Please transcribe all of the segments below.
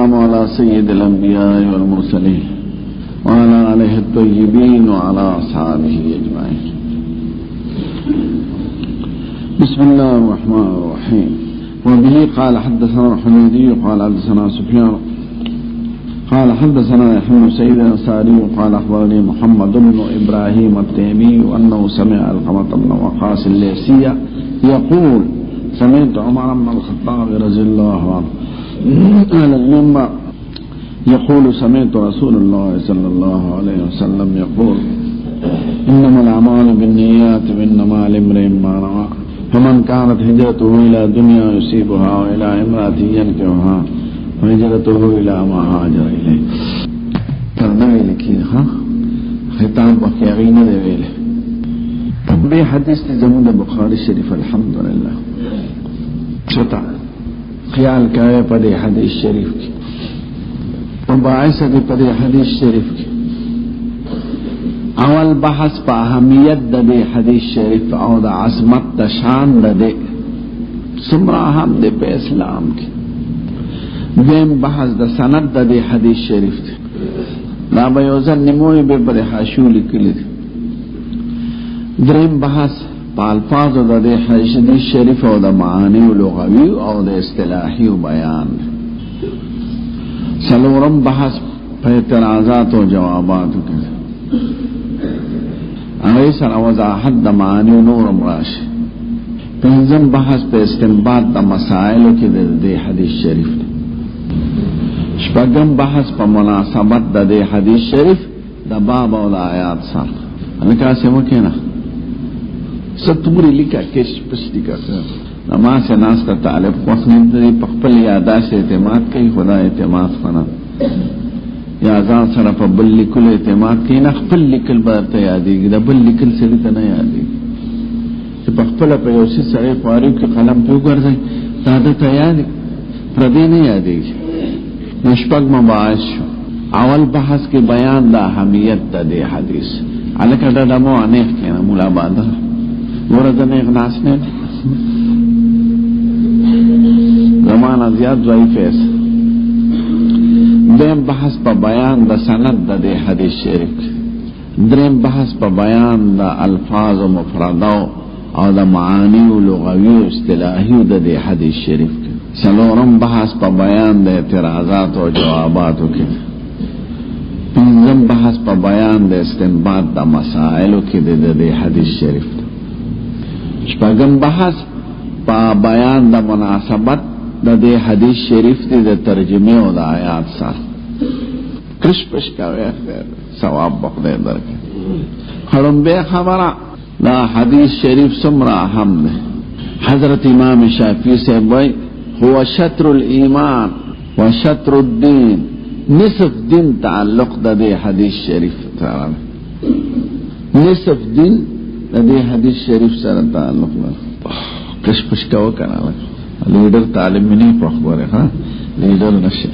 والسلام على سيد الأنبياء والمرسلين وعلى آله الطيبين وعلى أصحابه أجمعين. بسم الله الرحمن الرحيم. وبه قال حدثنا الحميدي قال حدثنا سفيان قال حدثنا يحيى بن سعيد الأنصاري قال أخبرني محمد بن إبراهيم التيمي أنه سمع علقمة بن وقاص الليثي يقول سمعت عمر بن الخطاب رضي الله عنه على المنبر يقول سمعت رسول الله صلى الله عليه وسلم يقول إنما الأعمال بالنيات وإنما لامرئ ما نوى فمن كانت هجرته إلى دنيا يصيبها وإلى امرأة ينكحها فهجرته إلى ما هاجر إليه. ترنوي لكي خطاب وكيغين دي ويله بي حديث زمون بخاري شريف الحمد لله. شتا خیال کاوه پدی حدیث شریف کی مباعثه دی پدی حدیث شریف کی اول بحث پا اهمیت دی حدیث شریف او دا عظمت دا شان دی سمرا اهم دی پا اسلام کی. دویم بحث دا سند دی حدیث شریف دی لا بیوزن نموی بی بری حاشولی کلی دی. دریم بحث پا الفاظ دا دی حدیث شریف او دا معانی و لغوی او دا اصطلاحی و بیان. سلورم بحث پا اعتراضات و جوابات کی اغیسر وضاحت دا معانی و نورم راشی. پنزم بحث پا استنباط دا مسائلو کی دی حدیث شریف دی. شپگم بحث پا مناسبت دا دی حدیث شریف دا باب و دا آیات سر انکاسی مکینا ستموری لکا کش پشتی کرتا نماز سے ناس کا طالب وقت نہیں پخپل یادا سے اعتماد کئی خدا اعتماد فنا یا ازان سر پا بل لکل اعتماد کئی نا خپل لکل بارتا یادی گی دا بل لکل سریتا نا یادی گی پخپل پا یوسی سرے خواریو کی قلم پیو گرزای دادتا یادی پردی نا یادی گی. نشپک مباعث شو اول بحث کی بیان دا اهمیت دا دی حدیث علکہ دا دمو انیخ کینا مولا باندر ورد انیخ ناس نید زمان زیاد ضعیف ایسا. دیم بحث پا بیان دا سند دا دی حدیث شریف. دریم بحث پا بیان دا الفاظ و مفردو او دا معانی و لغوی و اصطلاحی دا دی حدیث شریف. سلورم بحث پا بیان دا اعتراضات و جواباتو کی. پنزم بحث پا بیان دا استنباط دا مسائلو کی دی حدیث شریف. شپگم بحث پا بیان دا مناسبت دی حدیث شریف دی دا ترجمه و دا آیات سا کش پش کاوی ثواب بخده در که خرم بے خبرہ دا حدیث شریف سمرا اہم دے. حضرت امام شافعی سے بھائی هو شطر الایمان و شطر الدین نصف دین تعلق دا دی حدیث شریف سر نصف دین دا دی حدیث شریف سر تعلق دا کش پش کاو کنا لگا لیڈر تعلیم میں نہیں پخبر ہے لیڈر نشے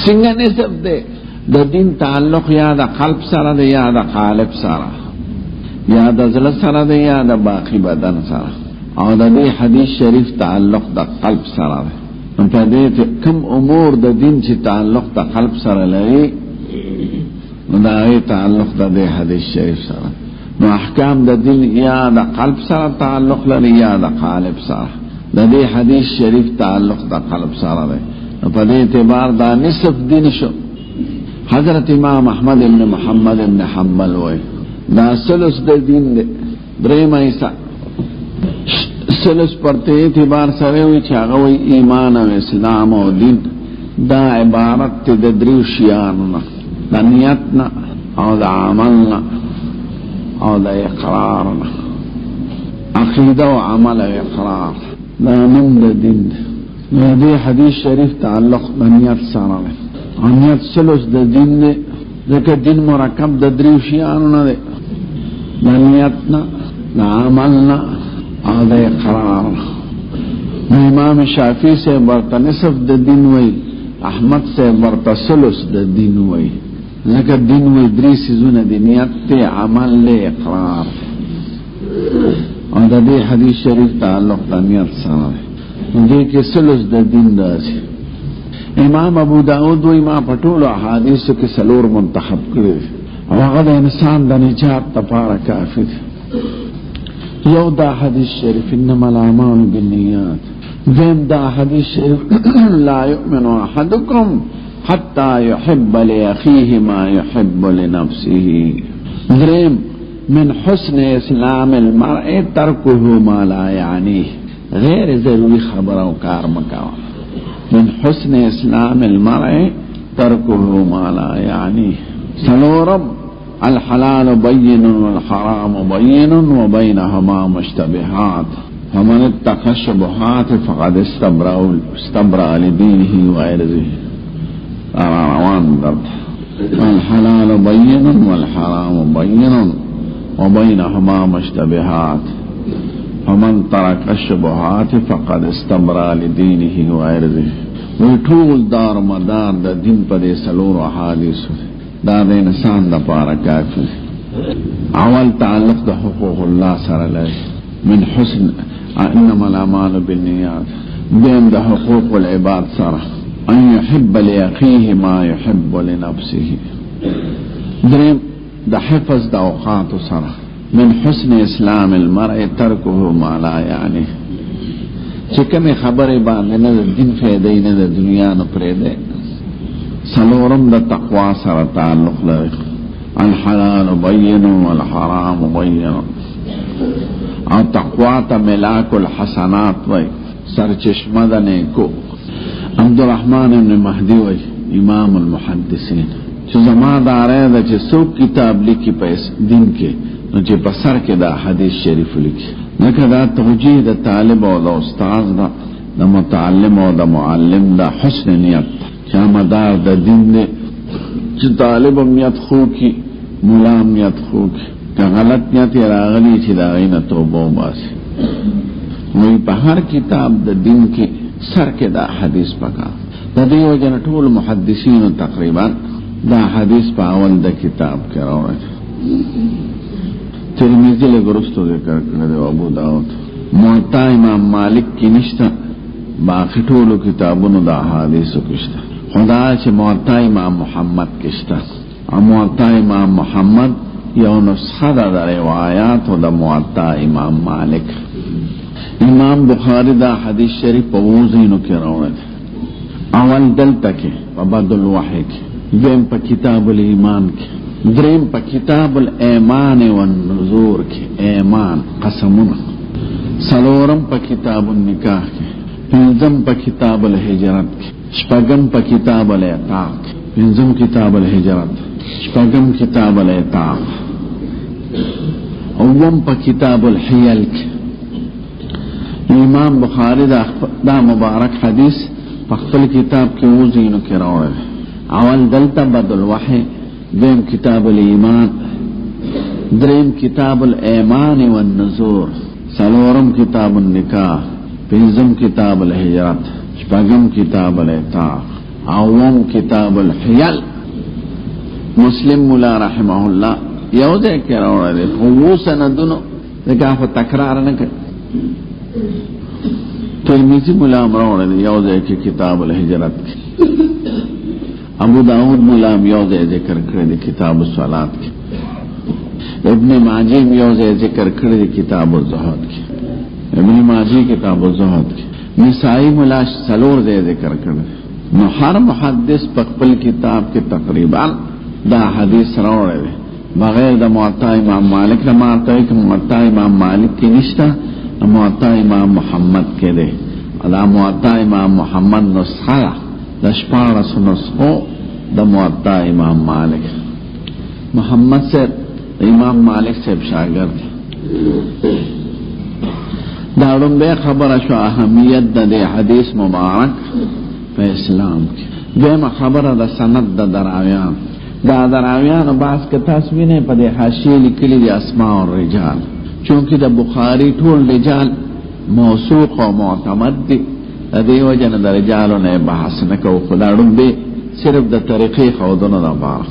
سنگا نصف دے دا دین تعلق یا دا قلب سارا دے یا دا قالب سارا یا دا ذل سارا دے یا دا باقی بدن سارا او دا دی حدیث شریف تعلق دا قلب سارا دے. انتا دیتے کم امور دا دین چی تعلق دا قلب سارا لئی دا ای تعلق دا دی حدیث شریف سارا. نو احکام دا دین یا دا قلب سارا تعلق لئی یا دا قالب سارا. دا دی حدیث شریف تعلق دا قلب سارا دے. پا دی اعتبار دا نصف دین شو. حضرت امام احمد ابن محمد ابن حنبل ہوئے دا سلس دا دین دے. دریم ایسا سلس پرتے اعتبار سرے ہوئی چاگوئی ایمان و اسلام و دین دا عبارت تی دا دریو شیاننا دا نیتنا او دا عملنا او دا اقرارنا عقیدہ و عمل و اقرار دا من دا دین دا دی حدیث شریف تعلق دا نیت سارا دے. نیت سلس دا دین دے دیکھ دین مرکب دا دریو شیاننا دے دا نیتنا دا عملنا او دا اقرارنا. امام شافعی سے برتا نصف دا دین وی احمد سے برتا سلس دا دین وی ذکر دین وی دری سیزون دی نیت تے عمل لے اقرار اور دا دی حدیث شریف تعلق دا نیت سارا دے. دے کے سلس دا دین دا سی امام ابو داود و امام پټول احادیث کې سلور منتخب کړی او هغه د انسان د نجات لپاره کافی دی. یو دا حدیث شریف انما الاعمال بالنیات، دیم دا حدیث شریف لا یؤمن احدکم حتی یحب لاخیه ما یحب لنفسه، دریم من حسن اسلام المرء ترکه ما لا یعنیه، غیر ضروری خبر او کار مکاو. من حسن اسلام المرء ترکه ما لا یعنیه. سلورم الحلال بین والحرام بین وبینهما مشتبهات، فمن اتقى الشبهات فقد استبرأ لدينه وعرضه. روان درد الحلال بین والحرام بین وبینهما مشتبهات، فمن ترك الشبهات فقد استبرأ لدينه وعرضه. وی ټول دار مدار د دین په دې سلور احادیث دا د انسان د پاره کافی. اول تعلق د حقوق الله سره لري، من حسن انما الاعمال بالنیات، دیم د حقوق العباد سره ان يحب لاخيه ما يحب لنفسه، دریم د حفظ د اوقات سره من حسن اسلام المرء ترکه ما لا یعنیه، چې کومه خبره باندې نه د دین فائدې نه د دنیا نه پرې ده. سلورم د تقوا سره تعلق لري، الحلال بین والحرام بین، او تقوا ته ملاک الحسنات وای، سرچشمه د نیکو. عبدالرحمن بن مهدی وای امام المحدثین چې زما داره ده چې څوک کتاب لیکي په دین کې نو چې په سر کې دا حدیث شریف لیکي، لکه دا توجیه د طالب او د استاد دا د متعلم او د معلم دا حسن نیت چې مدار د دین دی، چې طالب نیت خو کی مولا نیت خو کی که غلط نیت راغلی چې دا غینه توبه وباسي. وی په هر کتاب د دین کې سر کې دا حدیث پکا د دې وجه ټول محدثین تقریبا دا حدیث په اول د کتاب کې راوړل. ترمذی له ګرستو ذکر کړی دی، ابو داود موطا امام مالک کې نشته، باقي ټول کتابونو د احادیثو کې شته. خدا چې موطا امام محمد کې شته، او موطا امام محمد یو نسخه د روایات او د موطا امام مالک. امام بخاری دا حدیث شریف په وزینو کې راوړل، اول دلته کې په بدل وحی کې، دویم په کتاب الایمان کې، دریم په کتاب الایمان والنذور کې ایمان قسمونه، سلورم په کتاب النکاح کې، پنځم په کتاب الهجرت کې، شپږم په کتاب العتاق کې، پنځم کتاب الهجرت، شپږم کتاب العتاق، اوم په کتاب الحیل کې. امام بخاری دا مبارک حدیث په خپل کتاب کې وزینو کې راوړل، اول دلته بدل وحی، دویم کتاب الایمان، دریم کتاب الایمان والنذور، سلورم کتاب النکاح، پنځم کتاب الهجرت، شپږم کتاب العتاق، اوم کتاب الحیل. مسلم مولا رحمه الله یو ځای کې راوړل، خو سندونو دغه په تکرار نه کوي. ترمذی مولا راوړل یو ځای کې کتاب الهجرت کې، ابو داود مولا یو ځای ذکر کړی دی کتاب الصلات کې، ابن ماجه یو ځای ذکر کړی دی کتاب الزهد کې، ابن ماجه کتاب الزهد کې، نسائی مولا سلور ځای ذکر کړی. نو هر محدث په خپل کتاب کې تقریبا دا حدیث راوړی بغیر د موطا امام مالک نه، موطا امام مالک کې نشته، موطا امام محمد کې دی. دا موطا امام محمد نسخه د شپاړس نسخو د موطا امام مالک. محمد صاحب امام مالک صاحب شاگرد. دا لومبه خبره شو اهمیت د حدیث مبارک په اسلام کې. دویمه خبره د سند د دراویان. دا دراویان باز که تاسو وینئ په دې حاشیه لیکلي دي اسماء الرجال، چونکه د بخاری ټول رجال موثوق او معتمد دي، د دې وجه نه د رجالو نه بحث نه کوو، خو دا لومبه صرف د طریقې ښودنو لپاره.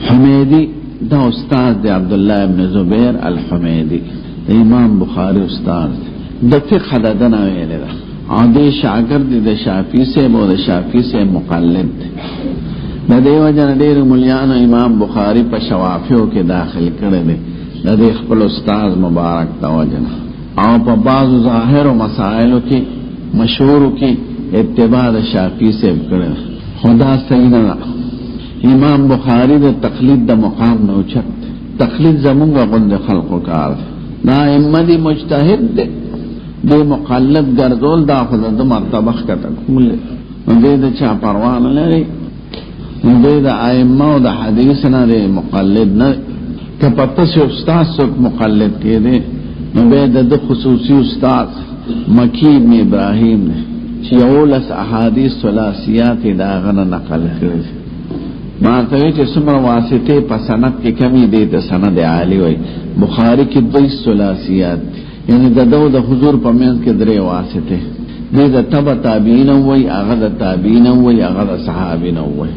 حمیدی دا استاد دی عبدالله ابن زبیر الحمیدی، امام بخاری استاد د فقه د دنه ویلې ده، او دې شاګرد د شافعي سے او د شافعي سے مقلد د دیو جن ډېر مليان امام بخاری په شوافیو کې داخل کړي دي د دې خپل استاد مبارک توجنه او په بعض ظاهر او مسائلو کې مشهور کې اتباع د شافعي سے کړي خدا صحیح نه امام بخاری د تقلید د مقام نه اوچت تقلید زمونږ غوند خلقو کار دا ائمه مجتهد دې مقلد ګرځول دا خو د مرتبه ښکته کوم دې د چا پروا نه لري دې د ائمه او د حدیث نه دې مقلد نه کپته چې استاد څوک مقلد کړي نو به د خصوصي استاد مکی ابن ابراهیم نه چې اولس احادیث ثلاثیات دا غنه نقل کړي ما ته چې څومره واسطه په سند کې کمی دي د سند عالی وای بخاری کې 2 ثلاثیات یعنی د حضور په منځ کې 3 واسطه دې د تبع تابعین وای هغه د تابعین وای هغه د صحابین وای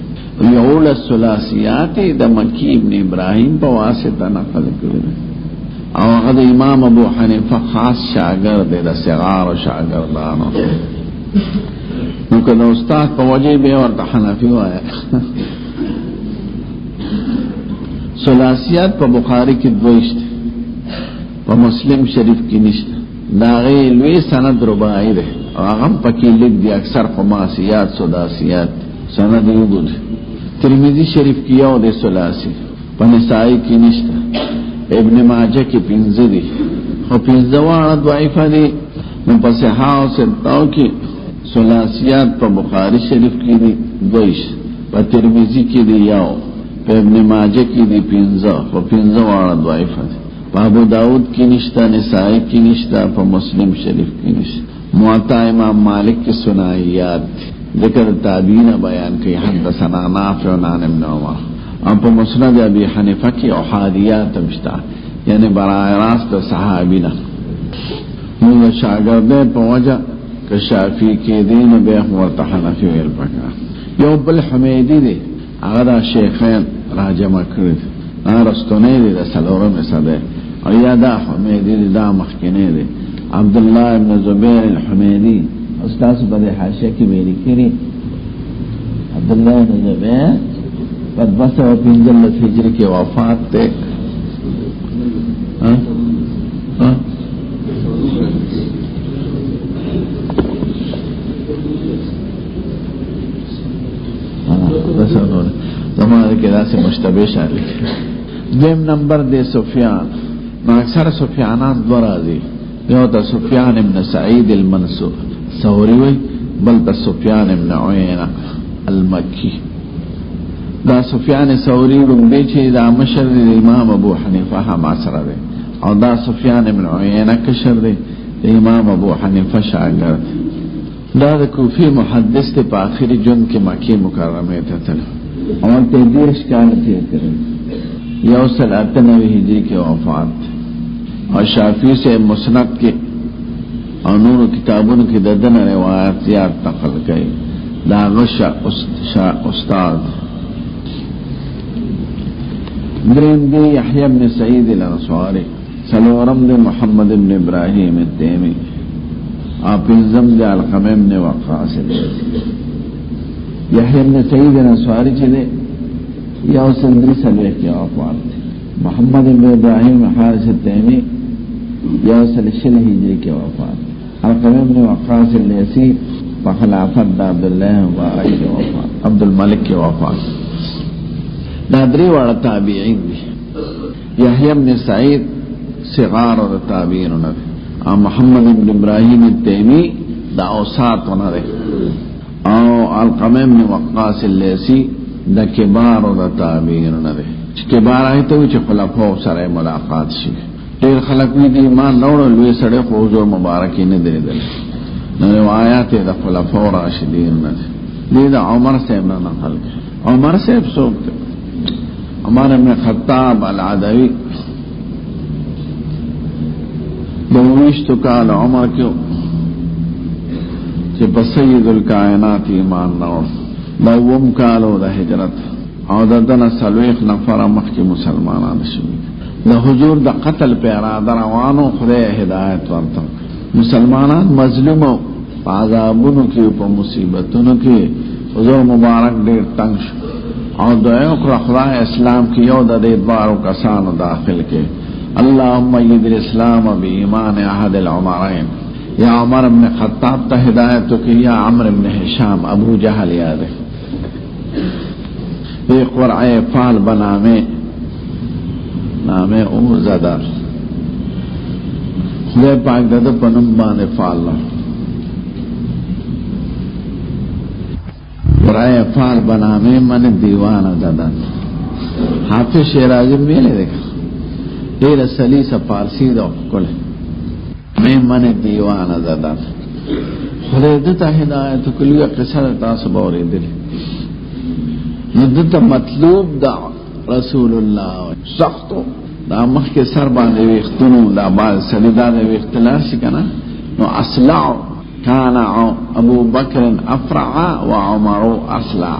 یول الثلاثیات د مکی ابن ابراهیم په واسطه نقل کړي او هغه د امام ابو حنیفه خاص شاګرد دی د صغار او شاګردانو نو کله استاد په وجه به ورته حنفي وای ثلاثیات په بخاری کې 2 په مسلم شریف کې نشته دا غي لوی سند رباعی ده هغه پکې لیک دي اکثر خماسیات سداسیات سند یو ګل ترمذی شریف کې یو د ثلاثی په نسائی کې نشته ابن ماجه کې 15 دي خو 15 واړه ضعیف دي نو په صحاح او سنتو کې ثلاثیات په بخاری شریف کې دي 2 په ترمذی کې دي یو په ابن ماجه کې دي 15 په 15 واړه ضعیف دي په ابو داود کې نشته نسائی کې نشته په مسلم شریف کې نشته موطا امام مالک کې سنایات ذکر تابعین بیان کوي حدثنا نافع عن ابن عمر او په مسند ابي حنیفه کې احادیات مشتا یعنی برای راست صحابینا نو شاګرد په وجه ک شافعي کې دین به ورته حنفي ویل پکا یو بل حمیدی دی هغه شیخین راجمع کړی ارستونه دی د سلورم سده او یا دا حمیدی دا مخکنه دی عبد الله ابن زبیر الحمیدی استاد په حاشیه کې ویل کړي عبد الله بن زبیر په 215 هجری کې وفات ده زمانه کې داسې مشتبه شامل دیم نمبر دے سفیان نو اکثر سفیانان دو راضی یو تا سفیان ابن سعید المنصور ثوری وی بل تا سفیان ابن عیینہ المکی دا سفیان ثوری رنبی چی دا مشر دی امام ابو حنیفہ هم اثر دی او دا سفیان ابن عیینہ کشر دی امام ابو حنیفہ شاگرد دا دا کوفی محدث تی پا آخری جن کی مکی مکرمی تتلو اول تیدیرش کانتی کرن یو سل 98 ہجری کے وفات اور شافعی سے مسند کے اور نور کتابوں کی ددن روایات یاد نقل گئی دا غشا استاد درین دی یحیی بن سعید الانصاری سلورم دی محمد بن ابراہیم التیمی آپ الزم دی علقمہ بن وقاص یحیی بن سعید الانصاری چلے یا سندری سلوے کی وفات محمد بن ابراہیم حارث التیمی یا سلشل ہجری کی وفات علقمہ بن وقاص اللیسی فخلافت دا عبداللہ مبارک کی وفات عبد الملک کی وفات دا دری والا تابعین دی یحیی بن سعید صغار و تابعین نبی محمد بن ابراہیم التیمی دا اوساط نبی او علقمہ بن وقاص اللیسی دا کبار و دا تابعین نبی کبار آئیتا ہوئی چی خلافو سر ملاقات شی دیر خلقوی دی ایمان نوڑا لوی سڑے حضور مبارکی ندر دل روایات دا خلافو راشدین نبی دی دا عمر صاحب نقل عمر صاحب سوکتے عمر ابن خطاب العدوی دویشتو کال عمر کیوں چی پا سید الکائنات ایمان نور دوم کالو دا حجرت او دا دن سلویخ نفر مخی مسلمانان شوی دا حضور دا قتل پیرا دا روانو خدای ہدایت ورطا مسلمانان مظلومو عذابونو کې په مصیبتونو کې حضور مبارک ډېر تنگ شو او دعا وکړه خدای اسلام کې یو د دې دوارو کسانو داخل کې اللهم ايد الاسلام بإيمان احد العمرين یا عمر بن خطاب ته ہدایت کی یا عمرو بن هشام ابو جہل یاد ہے یہ قرعہ فال بنامے نامے او زدار خدای پاک د پنم باندې فال قرعہ فال بنامے من دیوان زدار حافظ شیرازی ویلے دیکھا دیر سلیس فارسی دو کله میں من دیوان زدان خدای دتا ہدایت کلیه قصه تاسو باورې دي دتا مطلوب دا رسول الله سختو دا مخ کې سر باندې وختونو دا باز سلیدا د اختلاف کنه نو اصلع كان ابو بکر افرع وعمر اصلع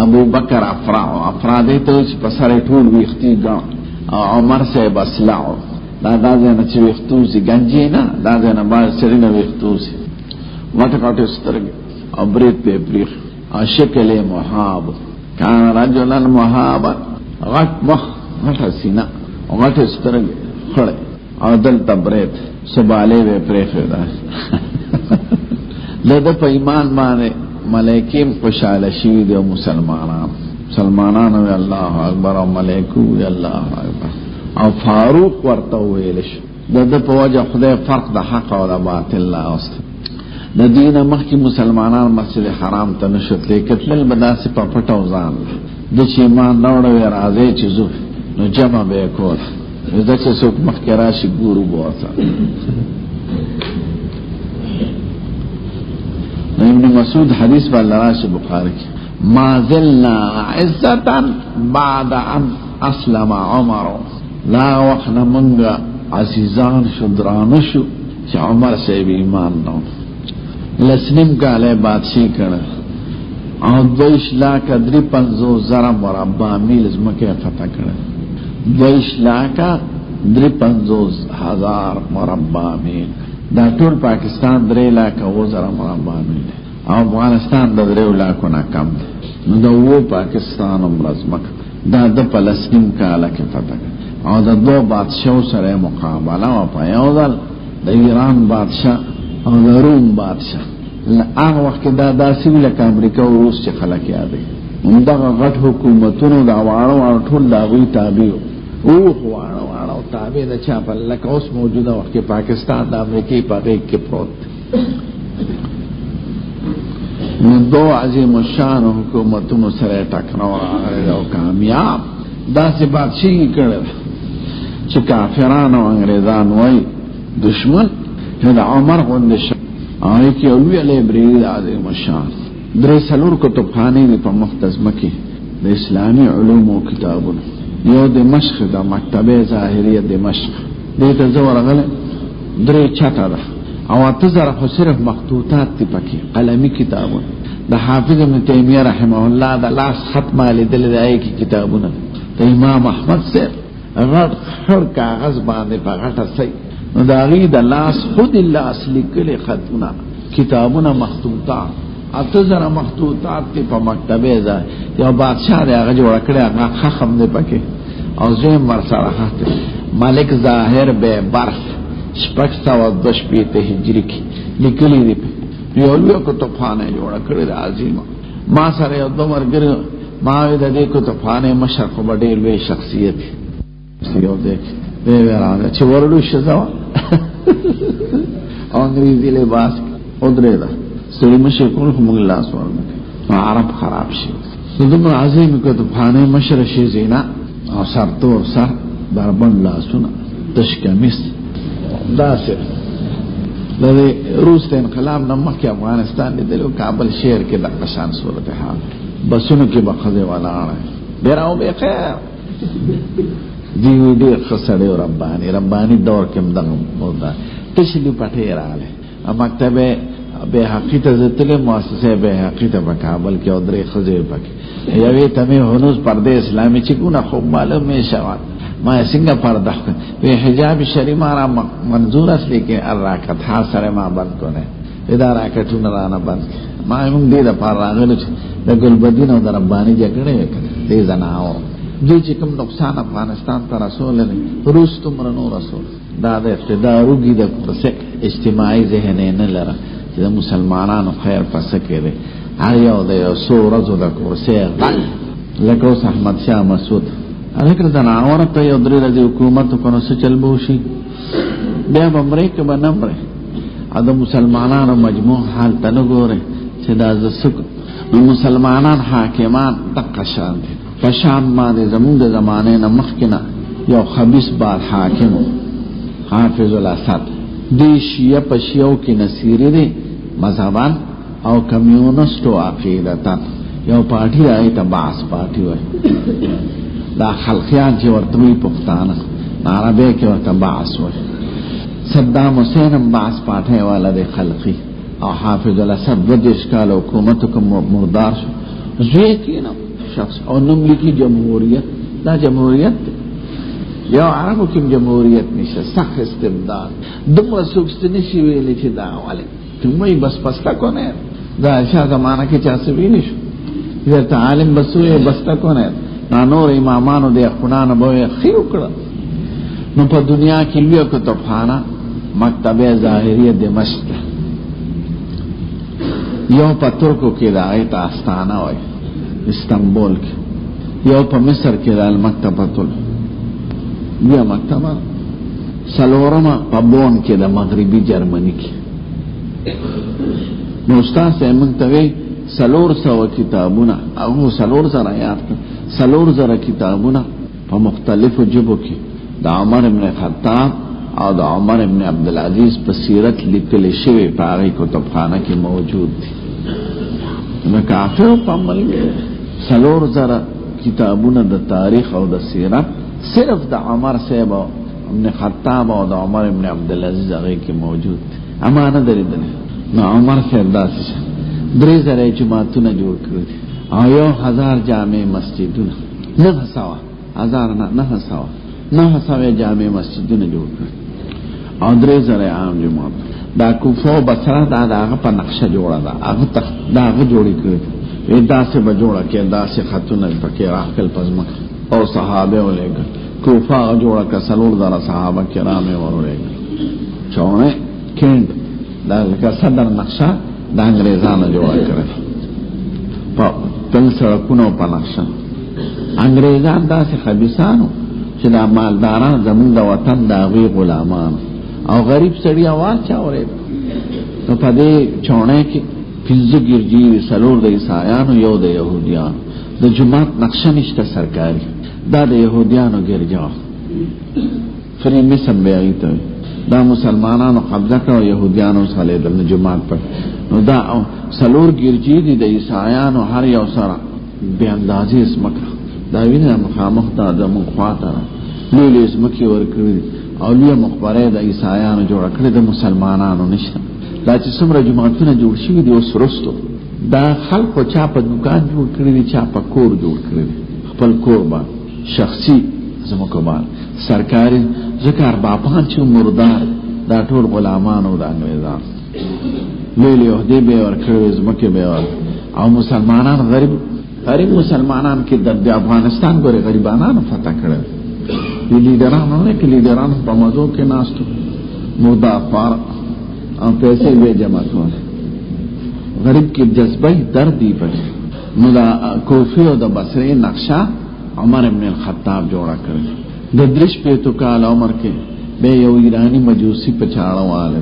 ابو بکر افرع افراد ته په سره ټول وختي دا عمر سے اصلع دا نه چې وختوسی گنجی نه دا نه باز سری نه وختوسی وټکاټه سترګ او برید په پریخ عاشق له محاب کان رجلا محابا غټ مخ غټ سینا غټ سترګ خړې او دل تبرید سباله و پریخ دا لده په ایمان باندې ملائکیم خوشاله شي د مسلمانانو الله اکبر او ملائکو الله اکبر او فاروق ورته ویل شو د په وجه خدای فرق د حق او د باطل لا اوست د دینه مخکې مسلمانان مسجد حرام ته نشوتلې کتل بداسه په پټو ځان د چې ایمان راوړې راځي چې زو نو جمع به کول دا چې څوک مخکې راشي ګورو بواسه ابن مسعود حدیث والله راشي بخاری کې ما زلنا عزتا بعد ان اسلم عمر لا وخنا منگا عزیزان شو درانشو چه عمر سے بھی ایمان نو لسنم کا علی بادشی کرن او 2,53,000 مربع میل ازمکه فتح کرن 2,53,000 مربع میل دا ټول پاکستان 3,00,000 مربع میل او افغانستان د 3,00,000 کم نو دا وو پاکستان امرزمک دا د فلسطین کاله کې فتح کرن او د دو بادشاہو سره مقابله او په یو ځل د ایران بادشاہ او د روم بادشاہ هغه وخت دا داسې لکه امریکا او روس چې خلک یادي همدغه غټ حکومتونو دا واړو ټول دا وی تابع او واړو تابع د چا په لکه اوس موجوده وخت کې پاکستان د امریکای په غېږ کې پروت نو دو عظیم الشان حکومتونو سره ټکراو او کامیاب داسې بادشاہي کړل چې کافرانو انګريزان وای دشمن د عمر غوندې شو آی کې اولوی علی برید عظیم الشان درې څلور کتابخانې په مختزمه کې د اسلامي علومو کتابونه یو د مشق د مکتبه ظاهریه د مشق دې ته زور غل درې چاته ده او اتزر خو صرف مخطوطات تی پکې قلمي کتابونه د حافظ ابن تیمیه رحمه الله د لاس ختم لیدل دی کې کتابونه د امام احمد سے غټ خړ کاغذ باندې په غټه سي نو دا غي د لاس خود الله اصلي کله خطونه کتابونه مخطوطات اتزر مخطوطات په مکتبه ځای یو بادشاہ هغه جوړ کړی هغه خخم دی پکې او زم مرسره هته ملک ظاهر به برخ شپږ سو د شپږ هجری کې لیکلي دی یو لوی کتابخانه جوړ کړی عظیم ما سره یو دومره ګر ما د دې کتابخانه مشر خو ډېر لوی شخصیت یو دې به راځي چې ورلو شزا انګریزي لباس او درې دا سړي مشه کول هم الله سوال عرب خراب شي دومره عظیم کتابخانه مشر شي زینا او سرتور سر دربن لا سونه تشکمیس داسه د روس ته انقلاب نه مخکې افغانستان لیدلو کابل شهر کې د قشان صورتحال بسونو کې بخزه ولاړه ډیراو به خیر دی خسړې ربانی دور کې مدغه مودا تشلی پټه رااله مکتبه به حقیقت زتله مؤسسه به حقیقت په کابل کې او درې خزه پکې یوې تمه هنوز پرده اسلامي چې ګونه خو معلومه شوه ما څنګه پرده به حجاب شریمه را منظور اصلي کې الراکت ها سره ما بند کونه اداره کټونه رانه بند ما موږ دې د پار راغلو چې د ګلبدین او د رباني جګړه وکړه دې زناو دوی چې کوم نقصان افغانستان ته رسول نه روس تمرنو رسول دا د اقتداروږي د پرسه اجتماعي ذهن نه لره چې د مسلمانانو خیر پسه کړي هر یو د یو څو ورځو د کورسه لکه اوس احمد شاه مسعود هغه د ناوړه ته یو درې ورځې حکومت کوو څه چل به وشي بیا به امریکا به نمبره د مسلمانانو مجموع حال ته نه ګوره چې دا زسک نو مسلمانان حاکمان دقه شان دي پشان باندې زمونږ د زمانه نه مخکې نه یو خبیث بار حاکم حافظ الاسد دی شیعه په شیعو کې نصیری دی مذهبان او کمیونستو عقیدتن یو پارټي راځي ته باس پارټي وای دا خلقیان چې ورته وي پښتانه عربی کې ورته باس وای صدام حسین هم باس پارټي والا دی خلقی او حافظ الاسد ودیش کال حکومت کوم مردار شو زوی کینو شخص او نوم لیکي جمهوریت دا جمهوریت یو عربو کوم جمهوریت نشه صح استبداد دومره سوکستنی شي ویلې چې دا والے تمه بس پستا کو نه دا شاه زمانہ کې چا څه ویل شو ورته عالم بسوي بستا کو نه نور امامانو د خدانو به خیر کړ نو په دنیا کې لوی کتابخانه مکتبه ظاهریه دمشق یو په ترکو کې د آیت آستانه وای استنبول کې یو په مصر کې د المکتبه بیا مکتبه سلورمه په بون کې د مغربي جرمني کې نو استاد سیمن توی سلور سو کتابونه او سلور زره یاد سلور زره کتابونه په مختلفو جبو کې د عمر ابن خطاب او د عمر ابن عبدالعزیز په سیرت لیکل شوی په هغه کتابخانه کې موجود دي نو کافر په عمل سلور زره کتابونه د تاریخ او د سیرت صرف د عمر صاحب ابن خطاب او د عمر ابن عبدالعزیز هغه کې موجود دي اما نه درېدل نو عمر صاحب داسې 3000 جماعتونه جوړ کړی او 1000 جامع مسجدونه 900 جامع مسجدونه جوړ کړی او 3000 عام جماعت دا کوفه بصره دا هغه په نقشه جوړه ده هغه دا هغه جوړی کړی دا څه به جوړه کې دا څه خطونه پکې راخل پزما او صحابه ولګ کوفه جوړه کا سلور دره صحابه کرام ورولګ چونه کیند دا لکه صدر نقشه د انګريزانو جوړ کړل په تل سړکونو په نقشه انګريزان داسې خبيثانو چې د مالداران زموږ د وطن د غوي غلامان او غریب سړي आवाज چاوري نو په دې چونه کې پنځه ګرځي سلور د عیسایانو یو د يهوديانو د جماعت نقشه نشته سرکاري دا د يهوديانو ګرځا فري مسم بیايته دا مسلمانانو قبضه کړو يهوديانو سره د جماعت پر نو دا سلور ګرځي دي د عیسایانو هر یو سره به اندازې اسمکه دا وینه مخامخ دا د مخاطره لولې اسمکه ورکړي او لوی مخبره د عیسایانو جوړ کړی د مسلمانانو نشه دا چې څومره جماعتونه جوړ شوي دي اوس وروسته دا خلکو چا په دکان جوړ کړی دي چا په کور جوړ کړی خپل کور باندې شخصي زموږ سرکاري ذکر باپان چې مردار دا ټول غلامانو د انګريزان لولې عہدې به ورکړي زمکه به او مسلمانان غریب مسلمانان کې د افغانستان ګوري غریبانو فتح کړل لیډرانو نه کې لیډرانو په موضوع کې ناستو مدافع او پیسې به جمع کول غریب کې جذبه درد دی په نو دا کوفی او د بصره نقشه عمر ابن الخطاب جوړا کړ د درش په تو کال عمر کې به یو ایرانی مجوسی په چاړه والے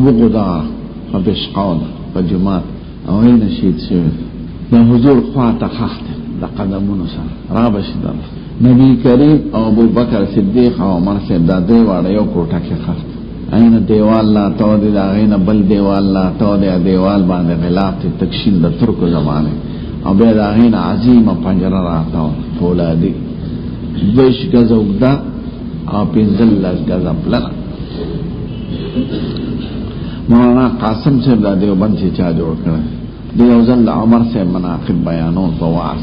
وګدا په بشقال په جمعه او نشید شوی د حضور خواته خخت د قدمونو سره را بشدل نبی کریم او ابو بکر صدیق او عمر سے د دې واړه یو کوټه کې خخت عین دیوال لا تو د عین بل دیوال لا تو د دیوال باندې غلاف تکشین د ترکو زمانه او به د عین عظیمه پنجره راځو فولادی دوش غزوګدا او پنځل غزا پلان مولانا قاسم صاحب د دیوبند چې چا جوړ کړ د یو ځل عمر سے مناقب بیانون په واس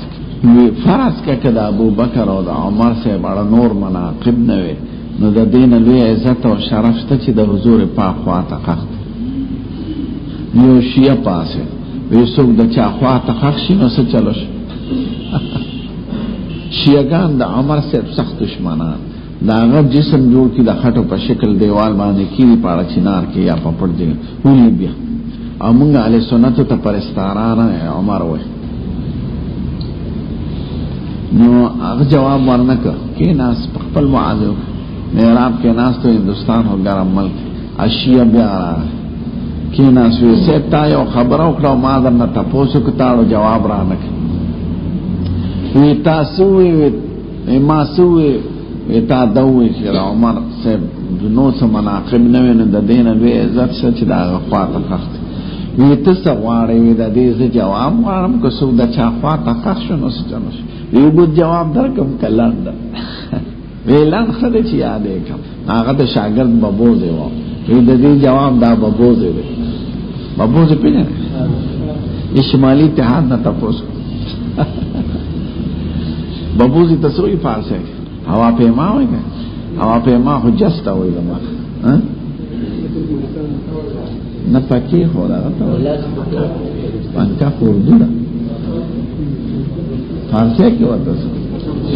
وی فرض کړه ابو بکر او د عمر سے بڑا نور مناقب نه وي نو د دین لوی عزت او شرف ته چې د حضور پاک خواته قخت یو شیعه پاسه وی سوک دا چا خواتا خخشی نو سا چلوش شیعگان دا عمر صاحب سخت دشمنان دا اگر جسم جوڑ کی دا خطو پا شکل دیوال باندې کیری پاڑا چنار کی یا پاپڑ دیگا ہولی بیا او منگا علی سنتو تا پرستارانا عمر وی نو اگر جواب ورنکا کی ناس پخپل معاذو میراب کے ناس تو ہندوستان ہو گرم ملک اشیاء بیا رہا کی ناس وی سیبتا یو خبر اکڑا مادر نا تپوسو کتاڑو جواب رانک وی تاسوی وی ماسوی وی تا دوی خیر عمر سیب نو سا مناقب نوی نو دا دین وی عزت سچ دا غفات خخت وی تسا غواری وی دا دیز جواب غوارم کسو دا چا خواتا خخشو نو سچنوش وی بود جواب در کم کلن دا وی لن خده چی یاده کم آغت شاگرد ببوزه وام وی دا دی جواب دا ببوزه وی ببوزه پیجن شمالی اتحاد نا تپوسو ببوزی تسوی فارسه هوا پیما ہوئی گا هوا پیما خو جستا ہوئی گا ما نپاکی خو دا غتا ہوئی پانکا خوردو دا فارسی کی ورد سو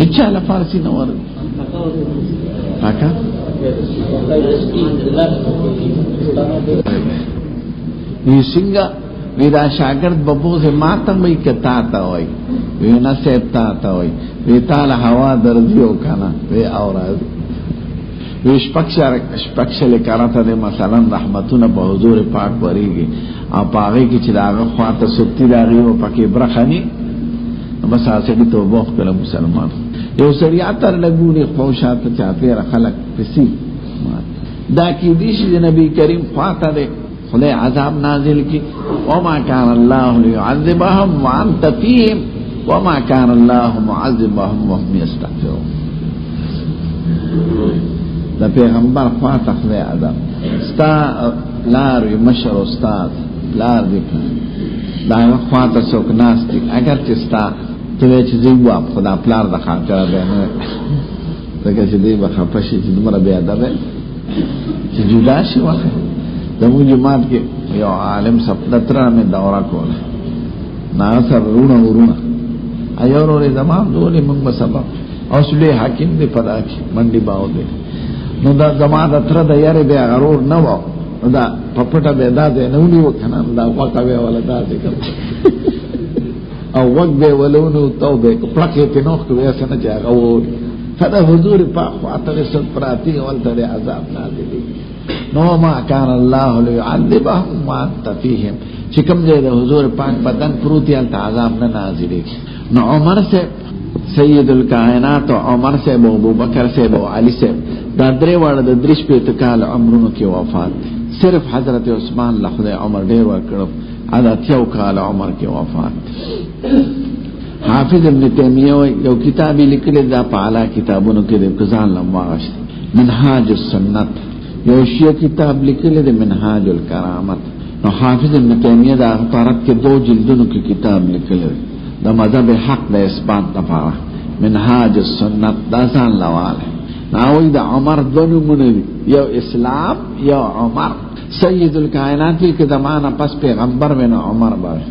اچھا لفارسی نور پاکا یہ سنگا ویدا شاگرد ببوز ماتم بھئی کتا تا ہوئی وی نصیب تا تا ہوئی وی تالا ہوا درزیو کنا وی اورازی وی شپکش لکارتا دے مثلا رحمتون پا حضور پاک وریگی آپ آگئی کی چی داغا خواتا ستی داغی و پاکی برخنی بس آسکی تو بوخ کلا مسلمان یو سریعتر لگونی خوشاتا چاپیر خلق پسی دا کی دیشی دی نبی کریم خواتا دے خدای عذاب نازل کی وما کان اللہ لیعذبهم وانت فیہم وما کان اللہ معذبهم وهم یستغفرون دا پیغمبر خواتا خدای عذاب ستا لار وی مشر استاد لار دیکھن دا خواتا سوک ناس دیکھ اگر چستا توی چیزی واب خدا پلار دا خاکر بینوی دکا چی دی بخفشی چی دمرا بیادا بین چی جدا شی وقت دمو جماعت کے یو عالم سپلترہ میں دورہ کولا ناصر رونا ورونا ایور اور زمان دولی منگ بسبب اوسلی حاکم دی پدا کی منڈی باو دی نو دا زمان اترہ دا یاری بے غرور نو نو دا پپٹا بے دا دے نولی وکھنا دا وقا بے والا دا دے کرتا او وقت بے ولونو تو بے پلکی تنوخ کو ایسا نا جا غور فدا حضور پاک خواتا رسل پراتی والتا دے عذاب نازلی نو ما کان اللہ لیعذبهم وانت فیہم چکم دے دے حضور پاک بدن پروتی علتا عذاب نہ نازلی نو عمر سے سید الکائنات عمر سے ابو بکر سے ابو علی سے دا درے وارد درش پہ اتکال عمرونو کی وفات صرف حضرت عثمان لخد عمر دیر وکرب عدا تیو کال عمر کی وفات حافظ ابن تیمیہ یو کتابی لکلی دا پعلا کتابونو کی دے کزان لمواغشت منحاج السنت یو شیعہ کتاب لکلی دے منحاج الکرامت نو حافظ ابن تیمیہ دا اخطارت کے 2 جلدونو کی کتاب لکلی دے دا مذہب حق دا اثبات دفارہ منحاج السنت دا زان لوال ہے ناوی دا عمر دونو منوی یو اسلام یو عمر سید الکائنات کی زمانہ پس پیغمبر میں نو عمر باش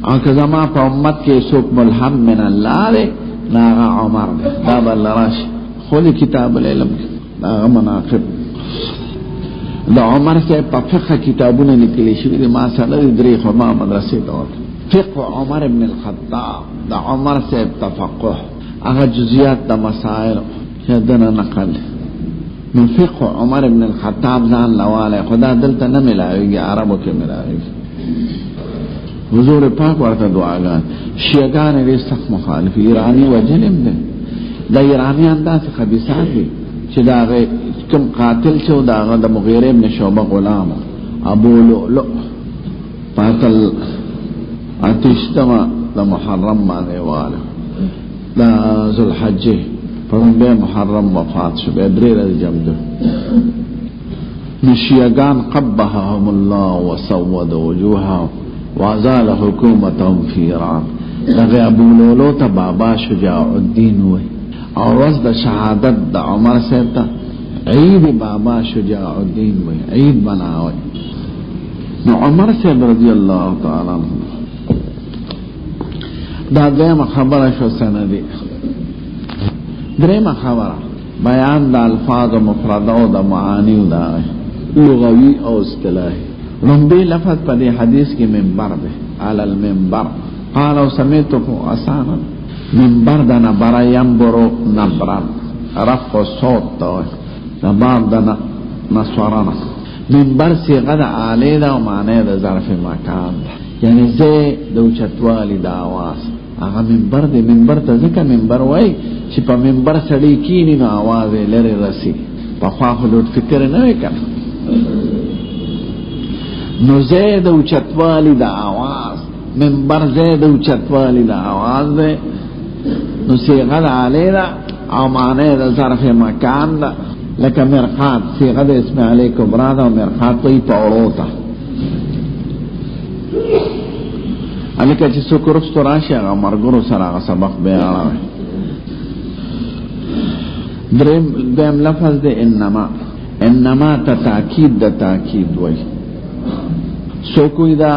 اور کہ زمان پا امت کے سوک ملہم من اللہ دے ناغا عمر دے دا بلراش خولی کتاب العلم ناغا مناقب دا عمر سے پا فقہ کتابوں نے نکلی شوی دی ما سالر دریخ و ما مدرسی دور فقہ عمر ابن الخطاب دا عمر سے تفقہ اگر جزیات دا مسائل شدنا نقل من فقہ عمر ابن الخطاب زان لوالے خدا دلتا نہ ملاوی گی عربوں کے ملاوی گی حضور پاک ورطا دعاگان شیعگان ری سخت مخالف ایرانی و جلم دے دا ایرانی انداز خبیصان دی چی دا غی کم قاتل چو دا غی دا مغیر ابن شعبہ غلام ابو لؤلؤ پاتل اتشتما دا محرم مانے والا دا ذو الحجی فرم بے محرم وفات شو بے دری رضی جمدو نشیعگان قبحهم اللہ وسود وجوہهم وازال حکومتهم فی ایران لغی ابو لولو تا بابا شجاع الدین ہوئی اور وزد شہادت دا عمر سیتا عید بابا شجاع الدین ہوئی عید بنا ہوئی نو عمر سے رضی اللہ تعالی عنہ دا دیم خبر شو سندی. دریم خبر بیان دا الفاظ و مفرد و دا معانی و دا لغوی او اصطلاحی. رنبی لفظ پا دی حدیث کی منبر دے علی المنبر قالو سمیتو اسانا منبر دا نبرا ینبرو نبران رفع صوت داوی نبار دا نصورانا منبر صیغه دا عالی دا و معنی دا ظرف مکان دا یعنی زی دو چتوالی دا آواز آغا منبر دی. منبر تا ذکر منبر وی چی پا منبر سڑی کینی نو آواز لری رسی پا خواہ لوٹ فکر نوی کن نو زی دو چتوالی دا آواز منبر زی دو چتوالی دا آواز دی نو صیغه دا عالی دا او معنی دا ظرف مکان دا لکه مرقات صیغه دا اسم علی کبرا دا و مرقات وی پاوروتا لکه چی سکرستو راشی اگا مرگرو سر اگا سبق بیارا درم لفظ دا انما تا تاکید دا تاکید وی سوکوی دا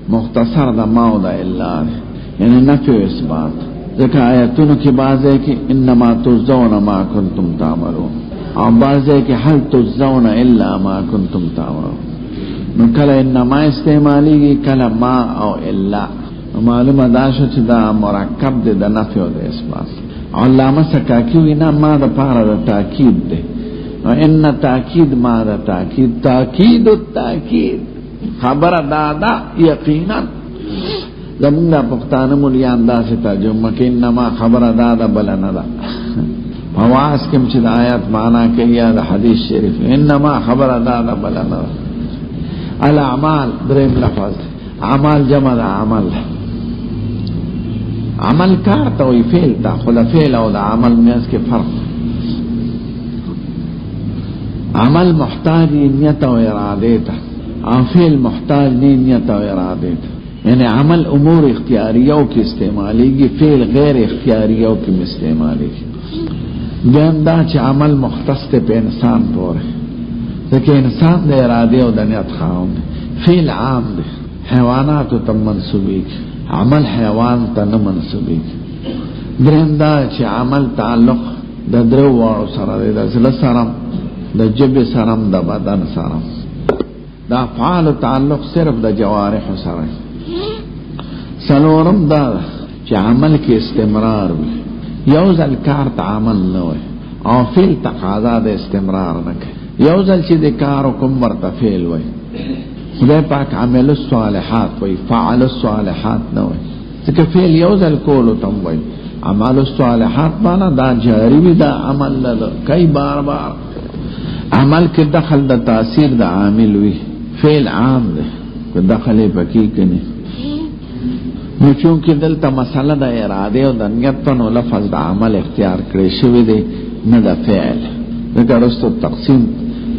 مختصر دا ماو دا اللہ دا یعنی نفی و اثبات ذکر آیتونو کی باز ہے کہ انما تجزون ما کنتم تعملون اور باز ہے کہ حل تجزون الا ما کنتم تعملون. نو کل انما استعمالی گی کل ما او الا معلوم داشو چی دا مرکب دے دا نفی و دا اثبات. علامہ سکاکیوی نا ما دا پارا دا تاکید دے و ان تاکید ما دا تاکید تاکید التاکید خبر دادا یقینا زمون دا پختان مولیان دا ستا جمع که انما خبر دادا بلندا فواز کم چی دا آیت معنی کئی دا حدیث شریف انما خبر دادا بلندا. الاعمال درم لفظ عمل جمع دا عمل کار تا وی فیل تا خدا فیل او دا عمل میز کے فرق. عمل محتاج نیت و ارادے تا او فیل محتاج نیت و ارادے تا یعنی عمل امور اختیاریوں کی استعمالی گی فعل غیر اختیاریوں کی استعمالی گی. دیم دا چی عمل مختص تے پہ انسان پورے لیکن انسان دے ارادے و دنیت خواہوں دے فعل عام دے حیواناتو تم منصوبی کی عمل حیوان تا نمنصوبی کی. دریم دا چی عمل تعلق دا درو وارو سر دے دا زل سرم دا جب سرم دا بدن سرم دا فعال تعلق صرف دا جوارح سر ہے. سلورم دا چی عمل کی استمرار بھی یوزل کار تا عمل نوے او فیل تقاضا دا استمرار نکے یوزل چی دے کارو کمبر تا فیل وی خدای پاک عمل الصالحات وی فعل الصالحات نوے سکر فیل یوزل کولو تم وی عمل الصالحات بانا دا جاری بھی دا عمل لدو کئی بار بار عمل کی دخل دا تاثیر دا عامل وی فیل عام دے کہ دخل پکی کنی نو چونکہ دلتا مسئلہ دا ارادے و دا نیت پنو لفظ دا عمل اختیار کرے شوی دے ندا فعل ذکر رستو تقسیم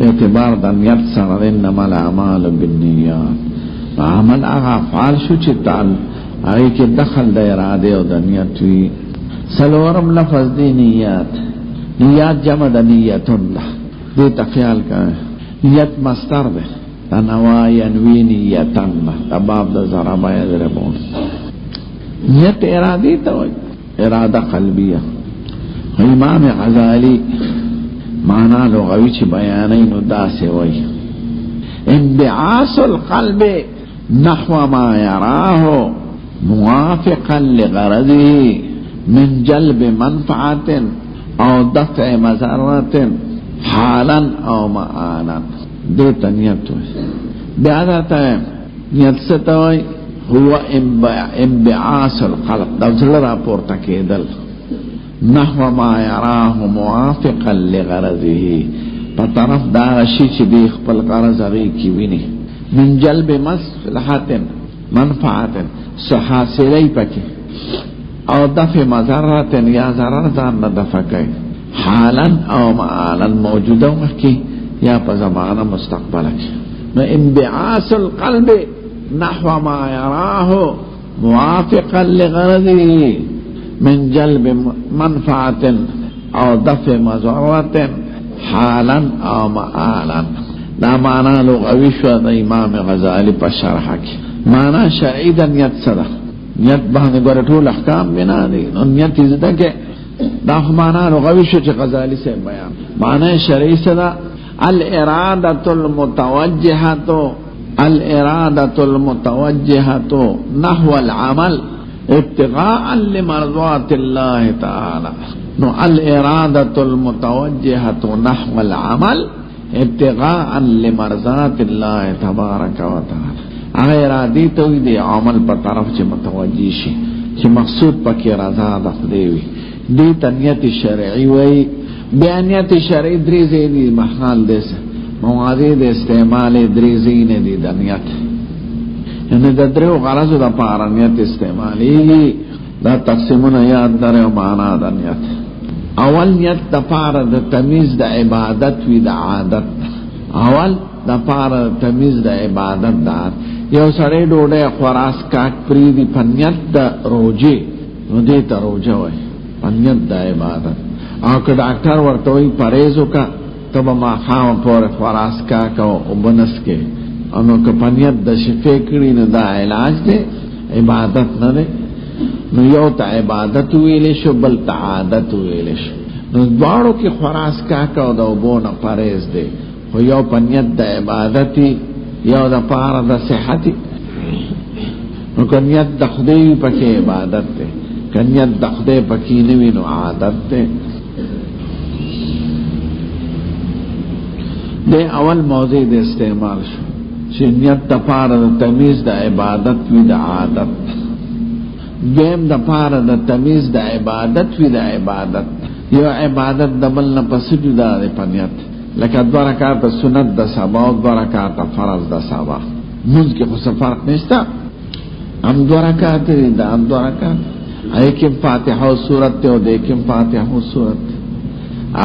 اعتبار دا نیت سرد انما العمال بالنیات عمل آغا فعال شو چی تعال آگے کی دخل دا ارادے و دا نیت وی. سلورم لفظ دی نیات جمع دا نیتن دا دی تخیال کا نیت مستر دے تنوا ینوی نیتن دا باب دا ضربہ یضربون. نیت ارادی تا ہوئی ارادہ قلبیہ. امام غزالی معنی لغوی چی بیانین دا سے ہوئی انبعاث القلب نحو ما یراہ موافقا لغرضه من جلب منفعت او دفع مضرت حالا او معانا. دیتا نیت ہوئی بیادتا ہے نیت ستا ہوئی هو انبعاث القلب دوزل راپورتا کېدل نحو ما يراه موافقا لغرضه په طرف دا شي چې دی خپل غرض هغه کی ویني من جلب مصلحت منفعت صحاصلی پکې او دفع مضرات یا ضرر ځان نه دفع کوي حالا او معالا موجوده وکي یا په زمانه مستقبله کې. نو انبعاث القلب نحو ما يراه موافقا لغرضه من جلب منفعة او دفع مضرة حالا او معالا دا معنا لغوی شو د امام غزالی په شرح کې. معنا شرعي د نیت سره، نیت باندې ګور ټول احکام بنا دي، نو نیت زده کې دا معنا لغوی شو چې غزالی سے بیان. معنا شرعي سره الارادة المتوجهة نحو العمل ابتغاء لمرضات الله تعالى. نو الارادة المتوجهة نحو العمل ابتغاء لمرضات الله تبارک و تعالی. هغه ارادي ته دی عمل په طرف چې متوجي شي، چې مقصود پکې رضا د خدای وي. دې تنیت شرعي وي. بیانیت شرعي درې ځینې محال دي، موادی د استعمال درې ځینې دي د نیت. یعنی د درو غرضو د پاره نیت استعمالي. دا تقسیمونه یاد درو معنا د نیت. اول نیت د پاره د تمیز د عبادت وی د عادت. اول د پاره تمیز د عبادت دار. یو سړی ډوډۍ خوراس کاک پری دی پنیت د روزه، نو دې ته روزه وای، پنیت د عبادت. او که ډاکټر ورته وی پرهیز وکړه ته به ماښام پورې خوراس کاک او بنس کې، نو که پنیت د شفا کړي نو دا علاج دی، عبادت نه دی. نو یو ته عبادت ویلې شو، بل ته عادت ویلې شو. نو دواړو کې خوراس کاک او د اوبو نه پرهیز دی، خو یو پنیت د عبادتي، یو د پاره د صحتي. نو که نیت د خدای پکې عبادت دی، که نیت د خدای پکې نه وي نو عادت دی. د اول موضوع د استعمال شو چې نیت د پاره د تمیز د عبادت وی د عادت. دویم د پاره د تمیز د عبادت وی د عبادت. یو عبادت د بل نه پس جدا دی پنیت، لکه 2 رکعات سنت د سبا او 2 رکعات فرض د سبا. موږ کې خو فرق نشته، هم 2 رکعات دي، دا هم 2 رکعات. ایکم فاتحه او سورت او دیکم فاتحه او سورت.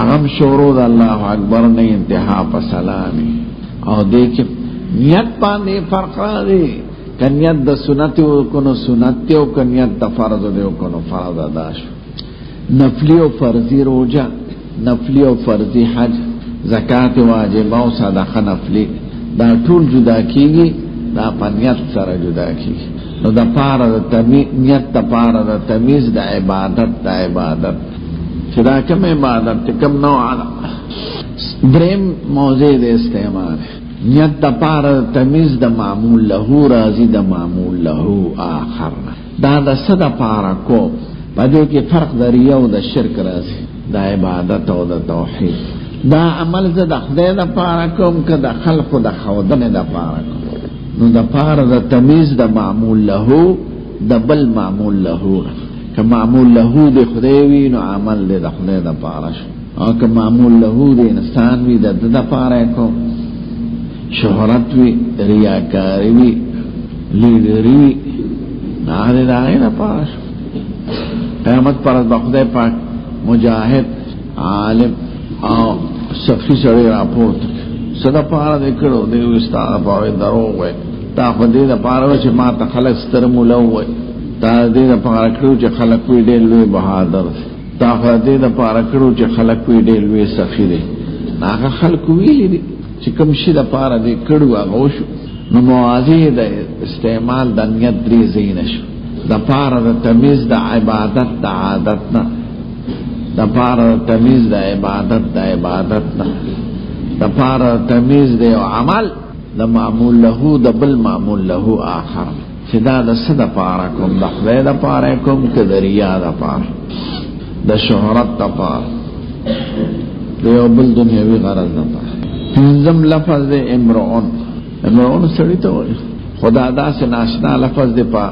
اغم شروع د الله اکبر نه انتها په سلامي. او دیکم نیت باندې فرق راځي. کنیت د سنت او کنو سنت او کنیت د فرض او کنو فرض ادا شو. نفلی او فرضی روزه، نفلی او فرضی حج، زکات واجب او صدقه نفلی، دا ټول جدا کیږي، دا پنیت سره جدا کیږي. نو د پاره د تمیز، نیت د پاره د تمیز د عبادت، د عبادت چې دا کوم عبادت کوم نوع دریم موضوع د استعمال. نیت د پاره تمیز د معمول له راضی د معمول له آخر. دا د صد پاره کو پدې کې فرق د ریا او د شرک راځي، د عبادت او د توحید. دا عمل زه د خدای د پاره کوم که د خلقو د خودنه د پاره کوم. نو د پاره د تمیز د معمول له د بل معمول له. که معمول له د خدای وي نو عمل د خدای د پاره شو، او که معمول له د انسان وي د پاره کوم. شهرت وی، ریاکاری وی، لیدری وی، ناره داغی دا پاش. قیامت پر از بخدای پاک مجاہد، عالم او سخی سڑی راپورت صدا پارا دکڑو دیو استادا پاوی دروغ وی. تا خودی دا پارا وی چه ما تا خلق سترمولو وی. تا دی دا پارا کرو چه خلق وی دیلوی بہادر. تا خودی دا پارا کرو چه خلق وی دیلوی سخی دی. ناکا خلق ویلی دی چې کوم شي د پاره دې کړو هغه وشو. نو موازی د استعمال د نیت درې ځایونه شو. د پاره د تمیز د عبادت د عادت نه، د پاره د تمیز د عبادت د عبادت نه، د پاره د تمیز د عمل د معمول له د بل معمول له آخر. چې دا د څه د پاره کوم؟ د خدای د پاره کوم که د ریا د پاره، د شهرت د پاره، د یو بل دنیوي غرض د پاره. پنځم لفظ د امرؤن. امرؤن سړی ته وایي، خدا داسې ناشنا لفظ دی په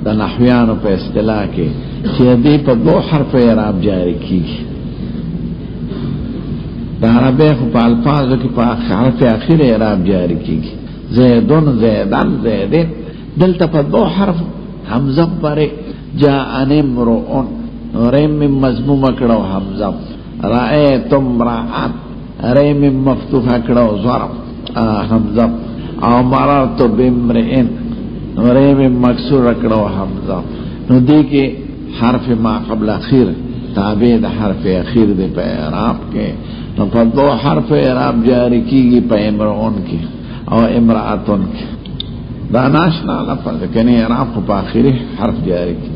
د نحویانو په اصطلاح کې چې دې په 2 حرف اعراب جاری کیږي. د عربی خو په الفاظو کې په حرف اخیر اعراب جاری کیږي. زیدون، زیدان، زیدین. دلته په 2 حرف حمزه پرې جاء امرؤن، ریم مضموم کړو حمزه، رأیتم رأت، ریم مفتوح کړو ظرف حمزه، او مررت بامرئن، ریم مکسور کړو حمزه. نو دې کې حرف ما قبل اخیر تابع د حرف اخیر دی په اعراب کې. तो पर दो हर्फ एराब जारी की पे इमरान की और इमरातुन की दानाशना लफज यानी एराब को आखिरी हर्फ जारी की